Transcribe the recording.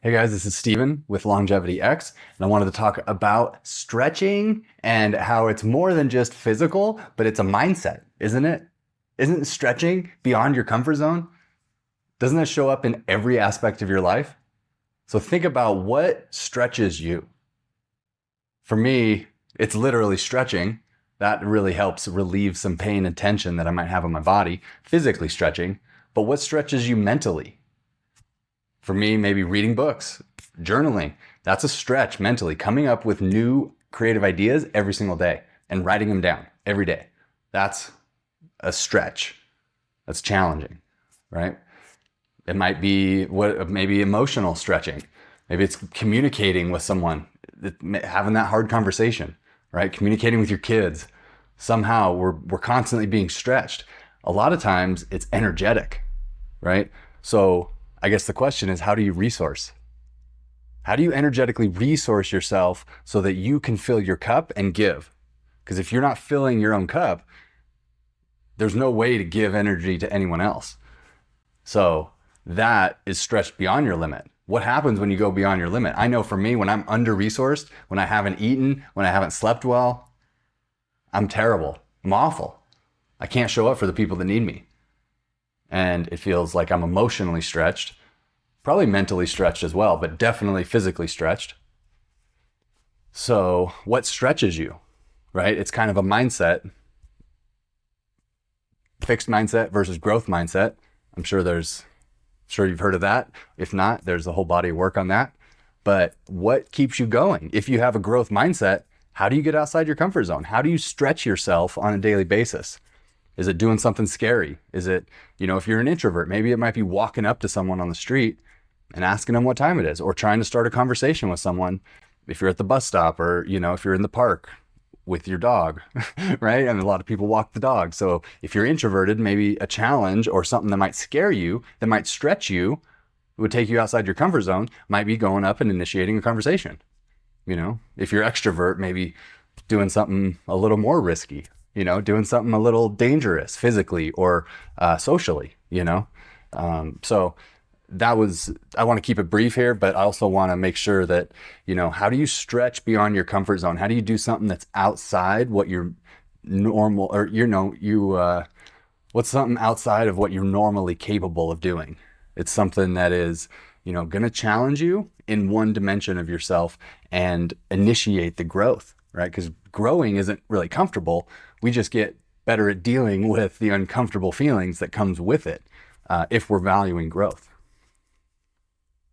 Hey guys, this is Steven with Longevity X, and I wanted to talk about stretching and how it's more than just physical, but it's a mindset, isn't it? Isn't stretching beyond your comfort zone? Doesn't that show up in every aspect of your life? So think about what stretches you. For me, it's literally stretching. That really helps relieve some pain and tension that I might have in my body, physically stretching. But what stretches you mentally? For me, maybe reading books, journaling. That's a stretch mentally, coming up with new creative ideas every single day and writing them down every day. That's a stretch. That's challenging, right? It might be maybe emotional stretching. Maybe it's communicating with someone, having that hard conversation, right? Communicating with your kids. Somehow we're constantly being stretched. A lot of times it's energetic, right? So I guess the question is, how do you resource? How do you energetically resource yourself so that you can fill your cup and give? Because if you're not filling your own cup, there's no way to give energy to anyone else. So that is stretched beyond your limit. What happens when you go beyond your limit? I know for me, when I'm under-resourced, when I haven't eaten, when I haven't slept well, I'm terrible. I'm awful. I can't show up for the people that need me. And it feels like I'm emotionally stretched, probably mentally stretched as well, but definitely physically stretched. So what stretches you, right? It's kind of a mindset, fixed mindset versus growth mindset. I'm sure you've heard of that. If not, there's a whole body of work on that. But what keeps you going? If you have a growth mindset, how do you get outside your comfort zone? How do you stretch yourself on a daily basis? Is it doing something scary? Is it, if you're an introvert, maybe it might be walking up to someone on the street and asking them what time it is, or trying to start a conversation with someone if you're at the bus stop, or, if you're in the park with your dog, right? I mean, a lot of people walk the dog. So if you're introverted, maybe a challenge or something that might scare you, that might stretch you, would take you outside your comfort zone, might be going up and initiating a conversation. If you're extrovert, maybe doing something a little more risky, doing something a little dangerous physically or socially, So I want to keep it brief here, but I also want to make sure that, how do you stretch beyond your comfort zone? How do you do something that's outside what you're normal, or, what's something outside of what you're normally capable of doing? It's something that is, going to challenge you in one dimension of yourself and initiate the growth, right? Because growing isn't really comfortable. We just get better at dealing with the uncomfortable feelings that comes with it if we're valuing growth.